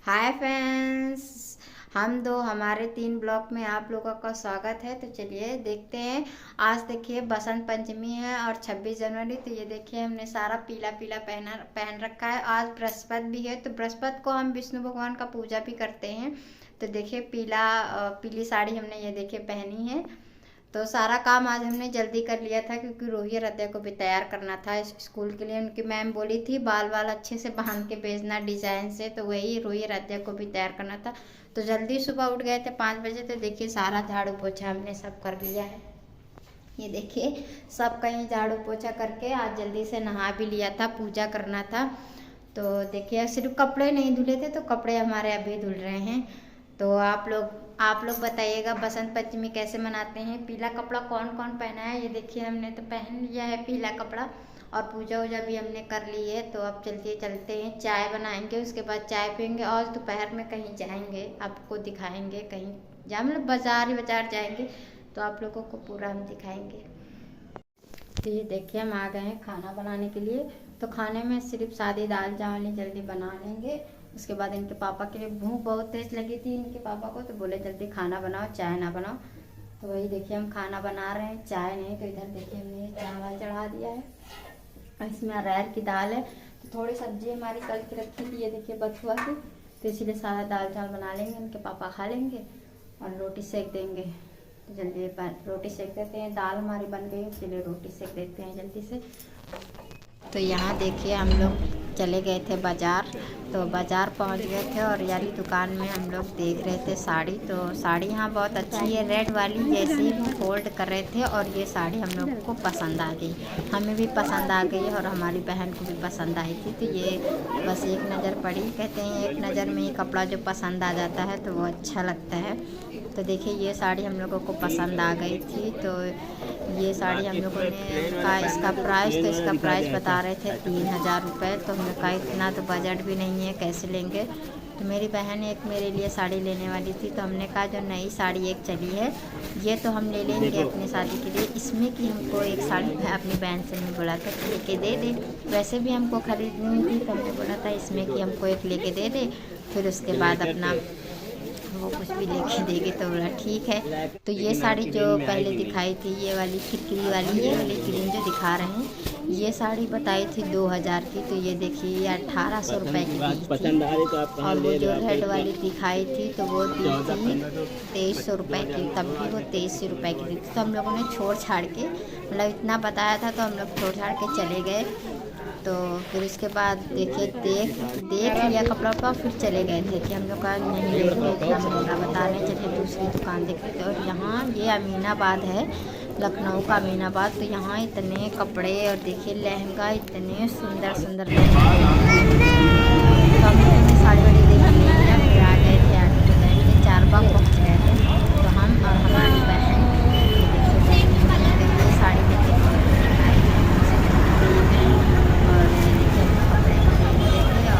Hi friends. हम दो हमारे 3 ब्लॉग में आप लोगों का स्वागत है। तो चलिए देखते हैं। आज देखिए बसंत पंचमी है और 26 जनवरी। तो ये देखिए हमने सारा पीला पीला पहन रखा है। आज बृहस्पति भी है, तो बृहस्पति को हम विष्णु भगवान का पूजा भी करते हैं। तो देखिए पीली साड़ी हमने ये देखिए पहनी है। तो सारा काम आज हमने जल्दी कर लिया था क्योंकि रोही रद्या को भी तैयार करना था स्कूल के लिए। उनकी मैम बोली थी बाल वाल अच्छे से बांध के भेजना डिजाइन से, तो वही रोही रद्या को भी तैयार करना था। तो जल्दी सुबह उठ गए थे 5 बजे। तो देखिए सारा झाड़ू पोछा हमने सब कर लिया है। ये देखिए सब कहीं झाड़ू पोछा करके आज जल्दी से नहा भी लिया था, पूजा करना था। तो देखिए सिर्फ कपड़े नहीं धुले थे, तो कपड़े हमारे अभी धुल रहे हैं। तो आप लोग बताइएगा बसंत पंचमी कैसे मनाते हैं। पीला कपड़ा कौन कौन पहना है। ये देखिए हमने तो पहन लिया है पीला कपड़ा और पूजा वूजा भी हमने कर ली है। तो अब चलते हैं, चाय बनाएंगे, उसके बाद चाय पियेंगे और दोपहर में कहीं जाएंगे, आपको दिखाएंगे कहीं जहाँ मतलब बाजार जाएंगे, तो आप लोगों को पूरा हम दिखाएंगे। तो ये देखिए हम आ गए हैं खाना बनाने के लिए। तो खाने में सिर्फ सादी दाल चावल ही जल्दी बना लेंगे। उसके बाद इनके पापा के लिए भूख बहुत तेज लगी थी इनके पापा को, तो बोले जल्दी खाना बनाओ, चाय ना बनाओ। तो वही देखिए हम खाना बना रहे हैं, चाय नहीं। तो इधर देखिए हमने चावल चढ़ा दिया है और इसमें अरहर की दाल है। तो थोड़ी सब्जी हमारी कल की रखी थी, ये देखिए बथुआ की, तो इसीलिए सारा दाल चावल बना लेंगे, इनके पापा खा लेंगे और रोटी सेक देंगे। तो जल्दी रोटी सेक देते हैं। दाल हमारी बन गई, इसलिए रोटी सेक देते हैं जल्दी से। तो यहाँ देखिए हम लोग चले गए थे बाज़ार। तो बाज़ार पहुँच गए थे और यारी दुकान में हम लोग देख रहे थे साड़ी। तो साड़ी यहाँ बहुत अच्छी है, रेड वाली, जैसे ही हम फोल्ड कर रहे थे और ये साड़ी हम लोगों को पसंद आ गई। हमें भी पसंद आ गई और हमारी बहन को भी पसंद आई थी। तो ये बस एक नज़र पड़ी, कहते हैं एक नज़र में ही कपड़ा जो पसंद आ जाता है तो वो अच्छा लगता है। तो देखिए ये साड़ी हम लोगों को पसंद आ गई थी। तो ये साड़ी हम लोगों ने का इसका प्राइस बता रहे थे 3000 रुपये। तो हमने कहा इतना तो बजट भी नहीं है, कैसे लेंगे। तो मेरी बहन एक मेरे लिए साड़ी लेने वाली थी, तो हमने कहा जो नई साड़ी एक चली है ये तो हम ले लेंगे अपनी शादी के लिए। इसमें कि हमको एक साड़ी अपनी बहन से मैं बोला था कि लेके दे दे, वैसे भी हमको खरीदनी थी, तो हमने बोला था इसमें कि हमको एक लेके दे दे, फिर उसके बाद अपना वो कुछ भी लेके देगी। तो बोला ठीक है। तो ये साड़ी जो पहले दिखाई थी, ये वाली खिरकिरी वाली, ये वाली ग्रीन जो दिखा रहे हैं, ये साड़ी बताई थी 2000 की। तो ये देखिए ये 1800 रुपये की दी थी। और वो जो रेड वाली दिखाई थी तो वो दी थी 2300 रुपये की, तब भी वो 2300 रुपये की दी थी। तो हम लोगों ने छोड़ छाड़ के, मतलब इतना बताया था तो हम लोग छोड़ छाड़ के चले गए। तो फिर उसके बाद देखिए देख लिया कपड़ा का, फिर चले गए थे कि हम लोग का नहीं लेंगे, इतना महंगा बता रहे, चलिए दूसरी दुकान देख लेते। और यहाँ ये अमीनाबाद है, लखनऊ का अमीनाबाद। तो यहाँ इतने कपड़े और देखिए लहंगा, इतने सुंदर सुंदर लहंगा। तो हम लोगों ने साड़ी वाड़ी देख लिया, फिर आ गए थे आगे को जाएंगे, चारबाग पहुँच गए थे। तो हम और हमारी बहन ये साड़ी लेके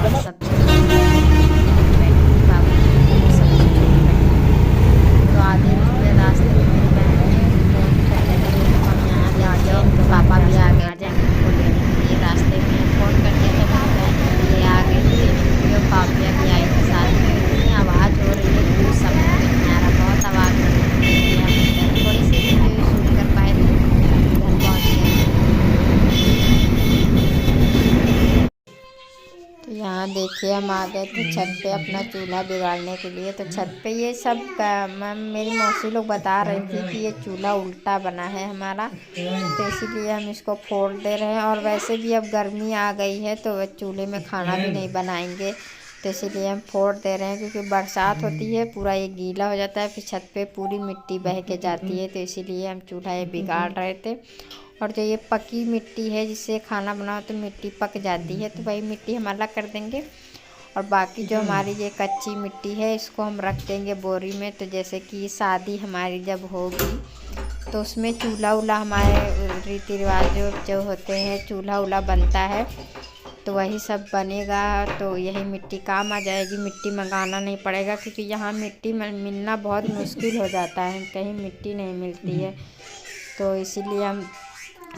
और सब तो आधे रास्ते में मेरी बहन ने फ़ोन करके हम यहाँ आ जाओ, तो पापा भी आ गए थे हमको लेने के लिए। रास्ते में फ़ोन कर दिया था मेरी बहन ने, ये आ गए थे लेने के लिए और पापिया भी आई थी साथ में। इतनी आवाज़ हो रही है, दूर समझ में नहीं आ रहा, बहुत आवाज़ हो रही है। हम थोड़ी सी वीडियो शूट कर पाए थे, घर पहुँच गए। तो यहाँ देखिए हम आ गए थे छत पे अपना चूल्हा बिगाड़ने के लिए। तो छत पे ये सब मेरी मौसी लोग बता रही थी कि ये चूल्हा उल्टा बना है हमारा, तो इसीलिए हम इसको फोड़ दे रहे हैं। और वैसे भी अब गर्मी आ गई है तो चूल्हे में खाना भी नहीं बनाएंगे, तो इसीलिए हम फोड़ दे रहे हैं। क्योंकि बरसात होती है पूरा ये गीला हो जाता है, फिर छत पे पूरी मिट्टी बह के जाती है, तो इसीलिए हम चूल्हा ये बिगाड़ रहे थे। और जो ये पकी मिट्टी है जिससे खाना बनाओ तो मिट्टी पक जाती है, तो वही मिट्टी हम अलग कर देंगे। और बाकी जो हमारी ये कच्ची मिट्टी है इसको हम रख देंगे बोरी में। तो जैसे कि शादी हमारी जब होगी तो उसमें चूल्हा उल्हा, हमारे रीति रिवाज जो होते हैं चूल्हा उल्हा बनता है, तो वही सब बनेगा। तो यही मिट्टी काम आ जाएगी, मिट्टी मंगाना नहीं पड़ेगा, क्योंकि यहाँ मिट्टी मिलना बहुत मुश्किल हो जाता है, कहीं मिट्टी नहीं मिलती है। तो इसीलिए हम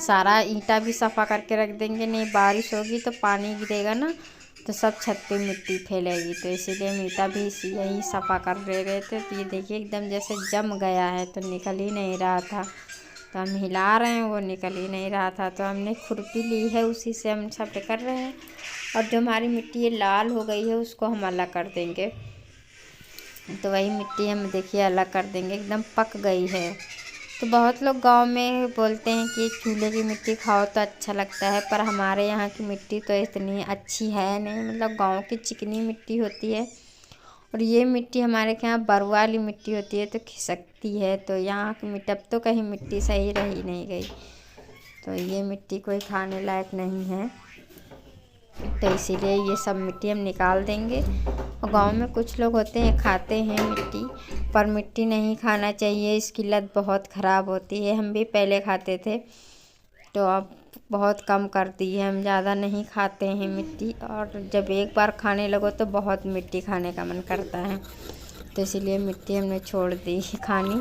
सारा ईंटा भी सफ़ा करके रख देंगे, नहीं बारिश होगी तो पानी गिरेगा ना तो सब छत पे मिट्टी फैलेगी। तो इसीलिए मीता भी यही सफ़ा कर ले गए थे। तो ये देखिए एकदम जैसे जम गया है, तो निकल ही नहीं रहा था। तो हम हिला रहे हैं, वो निकल ही नहीं रहा था। तो हमने खुरपी ली है, उसी से हम सब कर रहे हैं। और जो हमारी मिट्टी ये लाल हो गई है उसको हम अलग कर देंगे। तो वही मिट्टी हम देखिए अलग कर देंगे, एकदम पक गई है। तो बहुत लोग गांव में बोलते हैं कि चूल्हे की मिट्टी खाओ तो अच्छा लगता है, पर हमारे यहाँ की मिट्टी तो इतनी अच्छी है नहीं। मतलब गांव की चिकनी मिट्टी होती है, और ये मिट्टी हमारे यहाँ बरुआ वाली मिट्टी होती है, तो खिसकती है। तो यहाँ की मिट्टी अब तो कहीं मिट्टी सही रही नहीं गई, तो ये मिट्टी कोई खाने लायक नहीं है। तो इसीलिए ये सब मिट्टी हम निकाल देंगे। और गांव में कुछ लोग होते हैं खाते हैं मिट्टी, पर मिट्टी नहीं खाना चाहिए, इसकी लत बहुत ख़राब होती है। हम भी पहले खाते थे, तो अब बहुत कम कर दी है, हम ज़्यादा नहीं खाते हैं मिट्टी। और जब एक बार खाने लगो तो बहुत मिट्टी खाने का मन करता है, तो इसीलिए मिट्टी हमने छोड़ दी खानी।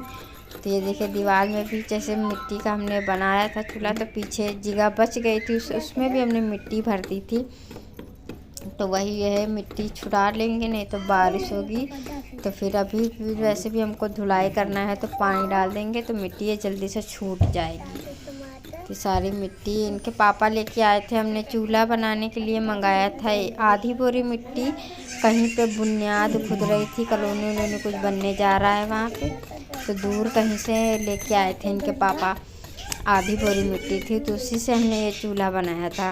तो ये देखिए दीवार में भी जैसे मिट्टी का हमने बनाया था चूल्हा, तो पीछे जगह बच गई थी, उसमें भी हमने मिट्टी भर दी थी। तो वही है, मिट्टी छुड़ा लेंगे, नहीं तो बारिश होगी। तो फिर अभी वैसे भी हमको धुलाई करना है, तो पानी डाल देंगे तो मिट्टी ये जल्दी से छूट जाएगी। तो सारी मिट्टी इनके पापा लेके आए थे, हमने चूल्हा बनाने के लिए मंगाया था। आधी बोरी मिट्टी कहीं पे बुनियाद खुद रही थी, कॉलोनी उन्होंने कुछ बनने जा रहा है वहाँ पे, तो दूर कहीं से लेके आए थे इनके पापा। आधी बोरी मिट्टी थी, तो उसी से हमने ये चूल्हा बनाया था।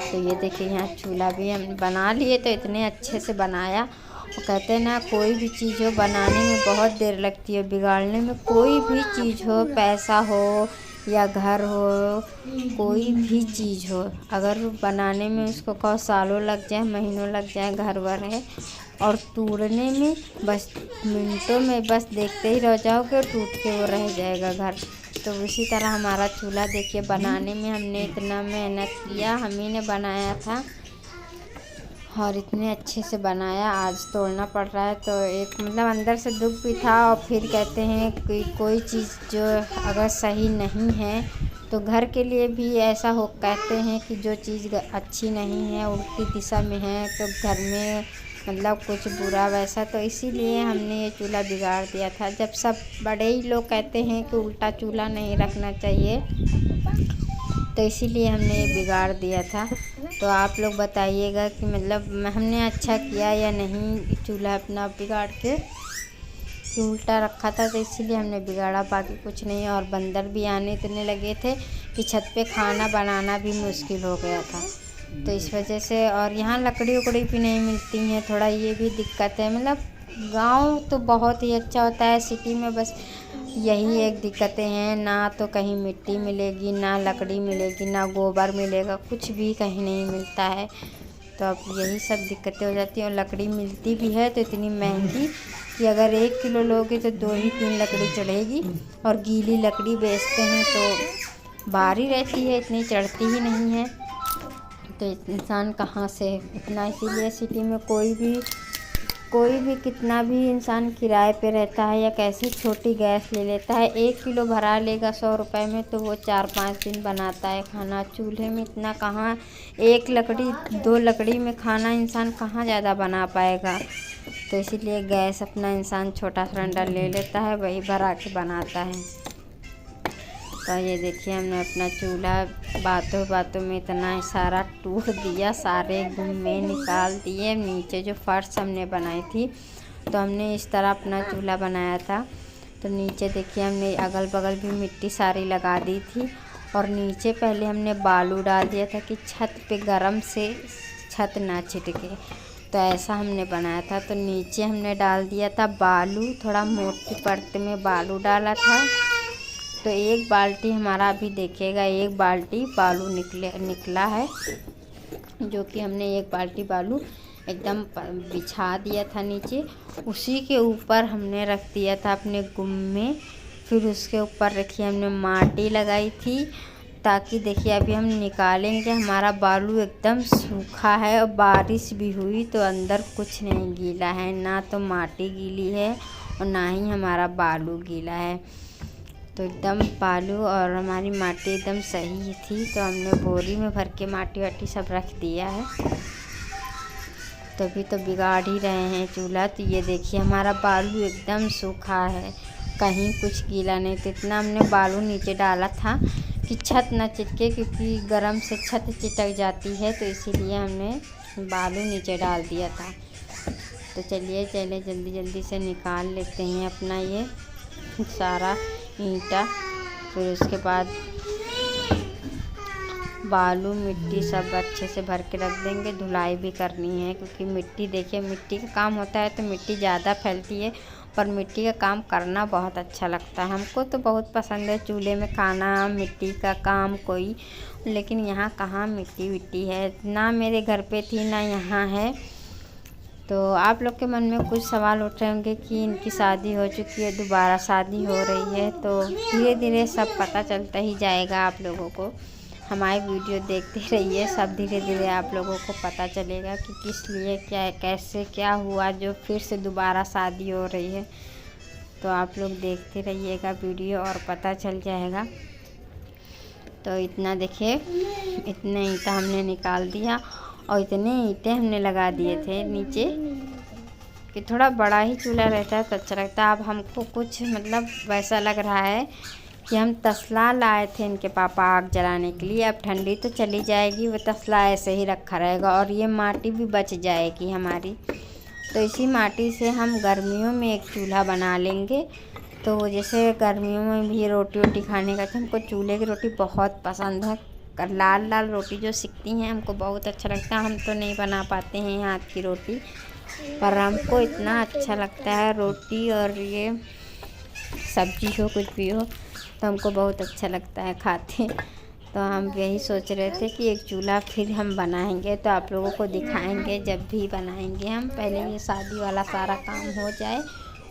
तो ये देखिए यहाँ चूल्हा भी हम बना लिए, तो इतने अच्छे से बनाया। और कहते हैं ना, कोई भी चीज़ हो बनाने में बहुत देर लगती है, बिगाड़ने में कोई भी चीज़ हो, पैसा हो या घर हो, कोई भी चीज़ हो, अगर बनाने में उसको कहो सालों लग जाए, महीनों लग जाए, घर वर है, और तोड़ने में बस मिनटों में, बस देखते ही रह जाओगे और टूट के वो रह जाएगा घर। तो उसी तरह हमारा चूल्हा देखिए बनाने में हमने इतना मेहनत किया, हम ही ने बनाया था और इतने अच्छे से बनाया, आज तोड़ना पड़ रहा है। तो एक मतलब अंदर से दुख भी था। और फिर कहते हैं कि कोई चीज़ जो अगर सही नहीं है, तो घर के लिए भी ऐसा हो, कहते हैं कि जो चीज़ अच्छी नहीं है, उल्टी दिशा में है, तो घर में मतलब कुछ बुरा वैसा, तो इसीलिए हमने ये चूल्हा बिगाड़ दिया था। जब सब बड़े ही लोग कहते हैं कि उल्टा चूल्हा नहीं रखना चाहिए, तो इसीलिए हमने ये बिगाड़ दिया था। तो आप लोग बताइएगा कि मतलब हमने अच्छा किया या नहीं, चूल्हा अपना बिगाड़ के कि उल्टा रखा था, तो इसीलिए हमने बिगाड़ा, बाकी कुछ नहीं। और बंदर भी आने इतने लगे थे कि छत पे खाना बनाना भी मुश्किल हो गया था, तो इस वजह से। और यहाँ लकड़ी उकड़ी भी नहीं मिलती हैं, थोड़ा ये भी दिक्कत है। मतलब गांव तो बहुत ही अच्छा होता है, सिटी में बस यही एक दिक्कतें हैं, ना तो कहीं मिट्टी मिलेगी, ना लकड़ी मिलेगी, ना गोबर मिलेगा, कुछ भी कहीं नहीं मिलता है। तो अब यही सब दिक्कतें हो जाती हैं। और लकड़ी मिलती भी है तो इतनी महंगी कि अगर 1 किलो लोगे तो 2 ही 3 लकड़ी चढ़ेगी, और गीली लकड़ी बेचते हैं तो भारी रहती है, इतनी चढ़ती ही नहीं है। तो इंसान कहाँ से इतना, इसीलिए सिटी में कोई भी कितना भी इंसान किराए पे रहता है या कैसी छोटी गैस ले लेता है, 1 किलो भरा लेगा 100 रुपये में, तो वो 4-5 दिन बनाता है खाना। चूल्हे में इतना कहाँ, 1 लकड़ी 2 लकड़ी में खाना इंसान कहाँ ज़्यादा बना पाएगा। तो इसीलिए गैस अपना इंसान छोटा सिलेंडर ले लेता है, वही भरा के बनाता है। तो ये देखिए हमने अपना चूल्हा बातों बातों में इतना सारा टूट दिया, सारे गुम्मे निकाल दिए। नीचे जो फर्श हमने बनाई थी, तो हमने इस तरह अपना चूल्हा बनाया था। तो नीचे देखिए हमने अगल बगल भी मिट्टी सारी लगा दी थी, और नीचे पहले हमने बालू डाल दिया था कि छत पे गरम से छत ना छिटके, तो ऐसा हमने बनाया था। तो नीचे हमने डाल दिया था बालू, थोड़ा मोटी परत में बालू डाला था। तो 1 बाल्टी हमारा अभी देखिएगा, 1 बाल्टी बालू निकला है, जो कि हमने 1 बाल्टी बालू एकदम बिछा दिया था नीचे। उसी के ऊपर हमने रख दिया था अपने गुम्मे, फिर उसके ऊपर रखी हमने माटी लगाई थी, ताकि देखिए अभी हम निकालेंगे, हमारा बालू एकदम सूखा है, और बारिश भी हुई तो अंदर कुछ नहीं गीला है, ना तो माटी गीली है और ना ही हमारा बालू गीला है। तो एकदम बालू और हमारी माटी एकदम सही थी। तो हमने बोरी में भर के माटी वाटी सब रख दिया है। तभी तो बिगाड़ ही रहे हैं चूल्हा। तो ये देखिए हमारा बालू एकदम सूखा है, कहीं कुछ गीला नहीं। तो इतना हमने बालू नीचे डाला था कि छत ना चिटके, क्योंकि गरम से छत चिटक जाती है, तो इसीलिए हमने बालू नीचे डाल दिया था। तो चलिए जल्दी जल्दी से निकाल लेते हैं अपना ये सारा ईंटा। फिर उसके बाद बालू मिट्टी सब अच्छे से भर के रख देंगे। धुलाई भी करनी है, क्योंकि मिट्टी देखिए मिट्टी का काम होता है तो मिट्टी ज़्यादा फैलती है, पर मिट्टी का काम करना बहुत अच्छा लगता है। हमको तो बहुत पसंद है चूल्हे में खाना, मिट्टी का काम कोई। लेकिन यहाँ कहाँ मिट्टी विट्टी है, ना मेरे घर पे थी ना यहाँ है। तो आप लोग के मन में कुछ सवाल उठ रहे होंगे कि इनकी शादी हो चुकी है, दोबारा शादी हो रही है। तो धीरे धीरे सब पता चलता ही जाएगा आप लोगों को। हमारी वीडियो देखते रहिए, सब धीरे धीरे आप लोगों को पता चलेगा कि किस लिए क्या कैसे क्या हुआ जो फिर से दोबारा शादी हो रही है। तो आप लोग देखते रहिएगा वीडियो और पता चल जाएगा। तो इतना देखिए, इतने ईंटा हमने निकाल दिया और इतने ईंटें हमने लगा दिए थे नीचे कि थोड़ा बड़ा ही चूल्हा रहता है तो अच्छा लगता है। अब हमको कुछ मतलब वैसा लग रहा है कि हम तसला लाए थे इनके पापा आग जलाने के लिए। अब ठंडी तो चली जाएगी, वो तसला ऐसे ही रखा रहेगा और ये माटी भी बच जाएगी हमारी। तो इसी माटी से हम गर्मियों में एक चूल्हा बना लेंगे। तो जैसे गर्मियों में भी रोटी वोटी खाने का, तो हमको चूल्हे की रोटी बहुत पसंद है। लाल लाल रोटी जो सिकती हैं हमको बहुत अच्छा लगता है। हम तो नहीं बना पाते हैं हाथ की रोटी, पर हमको इतना अच्छा लगता है रोटी और ये सब्जी हो कुछ भी हो तो हमको बहुत अच्छा लगता है खाते। तो हम यही सोच रहे थे कि एक चूल्हा फिर हम बनाएंगे, तो आप लोगों को दिखाएंगे जब भी बनाएंगे हम। पहले ये शादी वाला सारा काम हो जाए,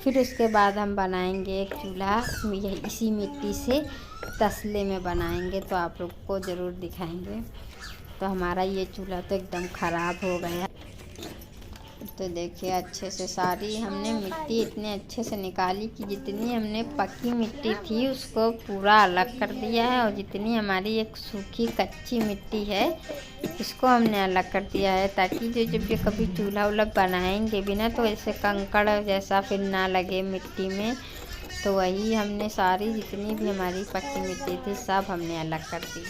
फिर उसके बाद हम बनाएंगे एक चूल्हा इसी मिट्टी से तसले में बनाएंगे, तो आप लोग को ज़रूर दिखाएंगे। तो हमारा ये चूल्हा तो एकदम ख़राब हो गया। तो देखिए अच्छे से सारी हमने मिट्टी इतने अच्छे से निकाली कि जितनी हमने पक्की मिट्टी थी उसको पूरा अलग कर दिया है, और जितनी हमारी एक सूखी कच्ची मिट्टी है उसको हमने अलग कर दिया है, ताकि जो जब ये कभी चूल्हा वूल्हा बनाएंगे भी ना तो ऐसे कंकड़ जैसा फिर ना लगे मिट्टी में। तो वही हमने सारी जितनी भी हमारी पक्की मिट्टी थी सब हमने अलग कर दी।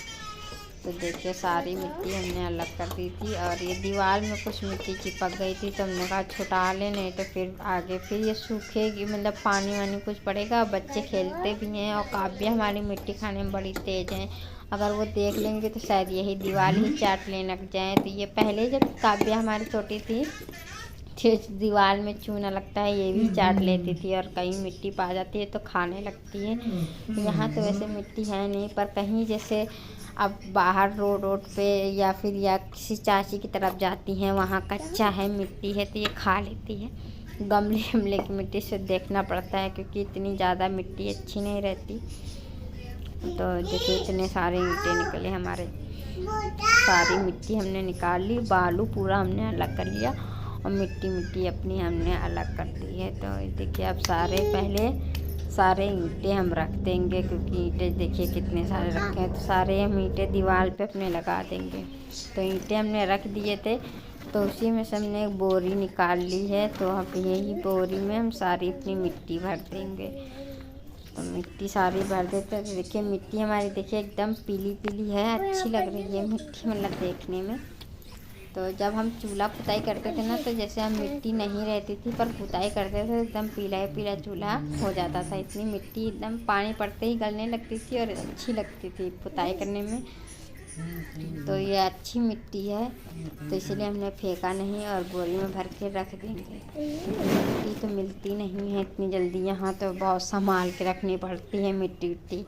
तो देखिए सारी मिट्टी हमने अलग कर दी थी, और ये दीवार में कुछ मिट्टी चिपक गई थी तो हमने कहा छुटा ले, नहीं तो फिर आगे फिर ये सूखेगी, मतलब पानी वानी कुछ पड़ेगा। बच्चे खेलते भी हैं और काव्य हमारी मिट्टी खाने में बड़ी तेज़ हैं, अगर वो देख लेंगे तो शायद यही दीवार ही चाट लेने लग जाए। तो ये पहले जब काव्य हमारी छोटी थी दीवार में चूना लगता है ये भी चाट लेती थी, और कहीं मिट्टी पा जाती है तो खाने लगती है। यहाँ तो वैसे मिट्टी है नहीं, पर कहीं जैसे अब बाहर रोड पे या फिर या किसी चाची की तरफ जाती हैं वहाँ कच्चा है मिट्टी है तो ये खा लेती है। गमले की मिट्टी से देखना पड़ता है, क्योंकि इतनी ज़्यादा मिट्टी अच्छी नहीं रहती। तो देखिए इतने सारे ईंटें निकले हमारे, सारी मिट्टी हमने निकाल ली, बालू पूरा हमने अलग कर लिया और मिट्टी अपनी हमने अलग कर दी है। तो देखिए अब सारे ईंटें हम रख देंगे, क्योंकि ईंटें देखिए कितने सारे रखे हैं, तो सारे हम ईंटें दीवार पे अपने लगा देंगे। तो ईंटें हमने रख दिए थे, तो उसी में से हमने एक बोरी निकाल ली है, तो अब यही बोरी में हम सारी अपनी मिट्टी भर देंगे। तो मिट्टी सारी भर देते हैं। तो देखिए मिट्टी हमारी देखिए एकदम पीली पीली है, अच्छी लग रही है मिट्टी मतलब देखने में। तो जब हम चूल्हा पुताई करते थे ना, तो जैसे हम मिट्टी नहीं रहती थी पर पुताई करते थे एकदम पीला पीला चूल्हा हो जाता था। इतनी मिट्टी एकदम पानी पड़ते ही गलने लगती थी और अच्छी लगती थी पुताई करने में। तो ये अच्छी मिट्टी है, तो इसलिए हमने फेंका नहीं और बोरी में भर के रख देंगे। मिट्टी तो मिलती नहीं है इतनी जल्दी, यहाँ तो बहुत संभाल के रखनी पड़ती है मिट्टी।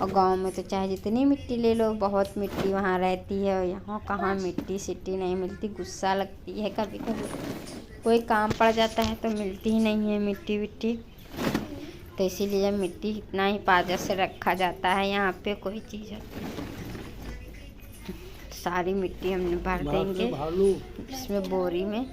और गांव में तो चाहे जितनी मिट्टी ले लो बहुत मिट्टी वहाँ रहती है, और यहाँ कहाँ मिट्टी सिट्टी नहीं मिलती। गुस्सा लगती है कभी कभी, कोई काम पड़ जाता है तो मिलती ही नहीं है मिट्टी विट्टी। तो इसीलिए मिट्टी इतना हिफाजत से रखा जाता है यहाँ पे कोई चीज़ है। सारी मिट्टी हमने भर देंगे इसमें बोरी में।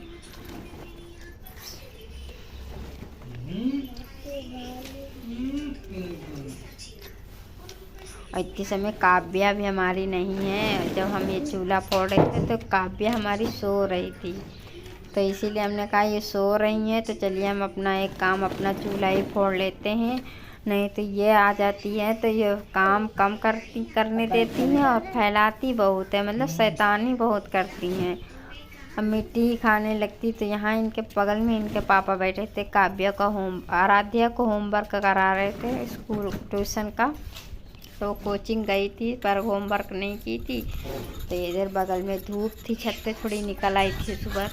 और इतने समय काव्या भी हमारी नहीं है। जब हम ये चूल्हा फोड़ रहे थे तो काव्या हमारी सो रही थी, तो इसीलिए हमने कहा ये सो रही हैं तो चलिए हम अपना एक काम अपना चूल्हा ही फोड़ लेते हैं, नहीं तो ये आ जाती है तो ये काम कम करने देती हैं और फैलाती बहुत है, मतलब शैतानी बहुत करती हैं। अब मिट्टी ही खाने लगती। तो यहाँ इनके बगल में इनके पापा बैठे थे, आराध्या को होमवर्क करा रहे थे स्कूल ट्यूशन का। तो कोचिंग गई थी पर होमवर्क नहीं की थी। तो इधर बगल में धूप थी, छत पे थोड़ी निकल आई थी सुबह,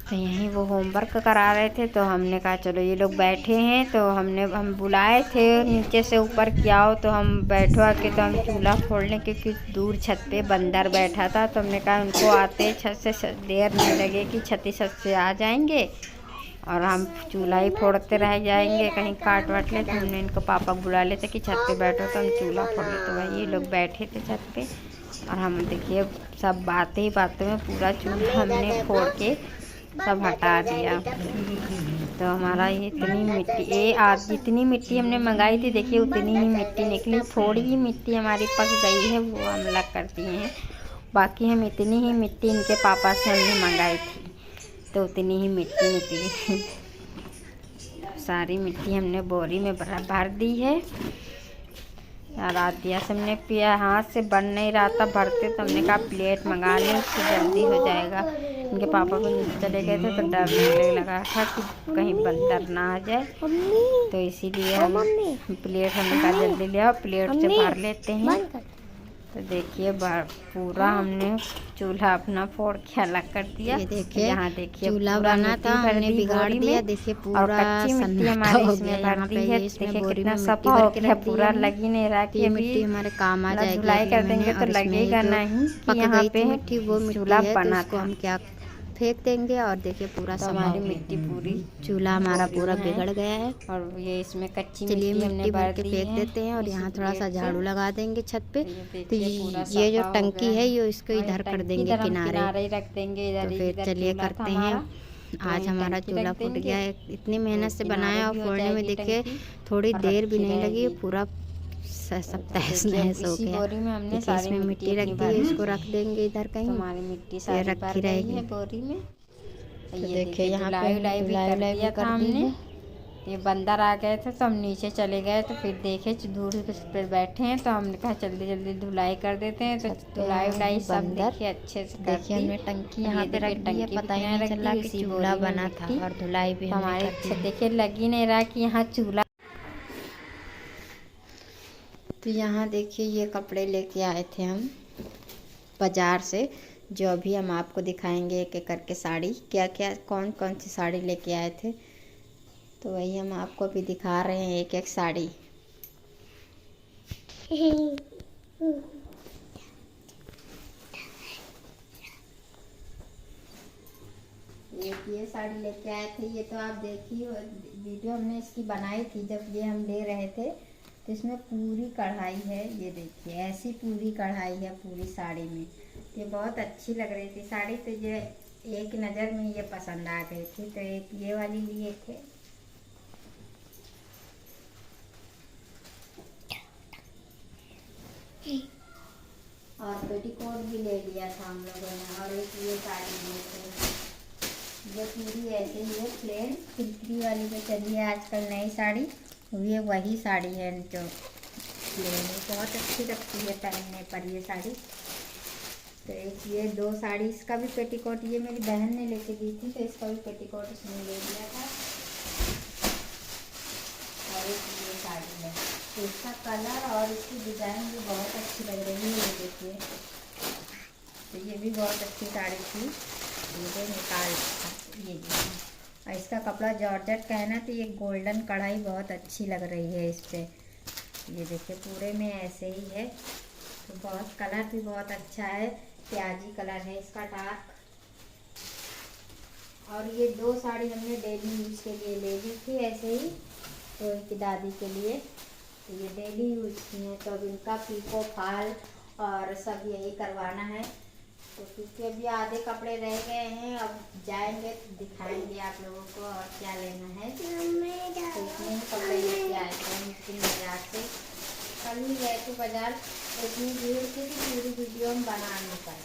तो यहीं वो होमवर्क करा रहे थे। तो हमने कहा चलो ये लोग बैठे हैं तो हम बुलाए थे नीचे से ऊपर क्या हो, तो हम बैठो आके तो हम चूल्हा फोड़ने, क्योंकि दूर छत पे बंदर बैठा था। तो हमने कहा उनको आते छत से देर नहीं लगे कि छत से आ जाएंगे और हम चूल्हा ही फोड़ते रह जाएंगे, कहीं काट वाट ले। तो हमने इनको पापा बुला लेते कि छत पे बैठो तो हम चूल्हा फोड़ लेते। तो भाई ये लोग बैठे थे छत पे और हम देखिए सब बातें ही बातों में पूरा चूल्हा हमने फोड़ के सब हटा दिया। तो हमारा ये जितनी मिट्टी हमने मंगाई थी देखिए उतनी ही मिट्टी निकली, थोड़ी ही मिट्टी हमारी पक गई है, वो हम अलग कर दिए हैं। बाकी हम इतनी ही मिट्टी इनके पापा से हमने मंगाई थी तो उतनी ही मिट्टी निकली। सारी मिट्टी हमने बोरी में भर दी है। आराध्या से हमने पिया, हाथ से बन नहीं रहा था भरते, तो हमने कहा प्लेट मंगा लें उससे जल्दी हो जाएगा। इनके पापा को नीचे चले गए थे तो डर लगने लगा था कि कहीं बंदर ना आ जाए, तो इसीलिए हम प्लेट हमने कहा जल्दी ले आओ, प्लेट से भर लेते हैं। तो देखिए पूरा हमने चूल्हा अपना फोड़ के अलग कर दिया। ये देखिए यहाँ देखिए चूल्हा बना था हमने बिगाड़ दिया, देखिए पूरा कच्ची मिट्टी हमारी इसमें भर दी है। देखिए कितना सफा हो गया, पूरा लगी नहीं रहा कि मिट्टी हमारे काम आ जाएगी। धुलाई कर देंगे तो लगेगा नहीं कि यहाँ पे मिट्टी वो चूल्हा बना था। हम क्या फेंक देंगे और देखिए पूरा हमारी मिट्टी पूरी चूल्हा हमारा पूरा बिगड़ गया है। और ये इसमें कच्ची मिट्टी भर के फेंक देते हैं और यहाँ थोड़ा सा झाड़ू लगा देंगे छत पे। तो ये जो टंकी है ये इसको इधर कर देंगे, किनारे रख देंगे। तो फिर चलिए करते हैं। आज हमारा चूल्हा फूट गया है, इतनी मेहनत से बनाया और फोड़ने में देखिए थोड़ी देर भी नहीं लगी, पूरा सब तहस नहस हो गया। बोरी में हमने सारी में मिट्टी रख दी है, इसको रख देंगे इधर कहीं, हमारी मिट्टी सारी रखी रहेगी बोरी में। तो देखिए यहाँ पे धुलाई भी कर हमने। ये बंदर आ गए थे तो हम नीचे चले गए, तो फिर देखे दूर पर बैठे हैं तो हमने कहा जल्दी जल्दी धुलाई कर देते हैं। तो धुलाई सब देखिए अच्छे से देखिए हमने टंकी यहाँ पे रख दी है, पता ही नहीं चला कि चूल्हा बना था और धुलाई भी हमारे देखिए लगी नहीं रहा कि यहाँ चूल्हा। तो यहाँ देखिए ये कपड़े लेके आए थे हम बाज़ार से, जो अभी हम आपको दिखाएंगे एक एक करके साड़ी, क्या क्या कौन कौन सी साड़ी लेके आए थे। तो वही हम आपको भी दिखा रहे हैं एक एक साड़ी। ये साड़ी लेके आए थे, ये तो आप देखिए वीडियो हमने इसकी बनाई थी जब ये हम ले रहे थे। तो इसमें पूरी कढ़ाई है, ये देखिए ऐसी पूरी कढ़ाई है पूरी साड़ी में। ये बहुत अच्छी लग रही थी साड़ी, तो ये एक नज़र में ये पसंद आ गई थी, तो एक ये वाली लिए थे। और पेटीकोट भी ले लिया था हम लोगों ने, और एक ये साड़ी लिए थे। ये पूरी ऐसे ही है प्लेन फिल्की वाली जो चली है आजकल नई साड़ी, ये वही साड़ी है जो प्लेन है, बहुत अच्छी लगती है पहनने पर ये साड़ी। तो एक ये दो साड़ी, इसका भी पेटीकोट ये मेरी बहन ने लेके दी थी, तो इसका भी पेटीकोट उसने ले लिया था। और एक ये साड़ी है, तो इसका कलर और इसकी डिज़ाइन भी बहुत अच्छी लग रही है, ये देखिए। तो ये भी बहुत अच्छी साड़ी थी, ये निकाल ये और इसका कपड़ा जॉर्जेट का है ना, तो ये गोल्डन कढ़ाई बहुत अच्छी लग रही है इस पर। ये देखिए पूरे में ऐसे ही है, तो बहुत कलर भी बहुत अच्छा है, प्याजी कलर है इसका डार्क। और ये दो साड़ी हमने डेली यूज के लिए ले ली थी ऐसे ही, तो इनकी दादी के लिए, तो ये डेली यूज की हैं। तो अब इनका पीको फाल और सब यही करवाना है। तो क्योंकि अभी आधे कपड़े रह गए हैं, अब जाएंगे तो दिखाएंगे आप लोगों को और क्या लेना है। तो इतने ही कपड़े लेके आए थे हम इतनी बाजार से, कल ही गए थे बाजार, इतनी भीड़ थी कि पूरी वीडियो हम बना नहीं पाए।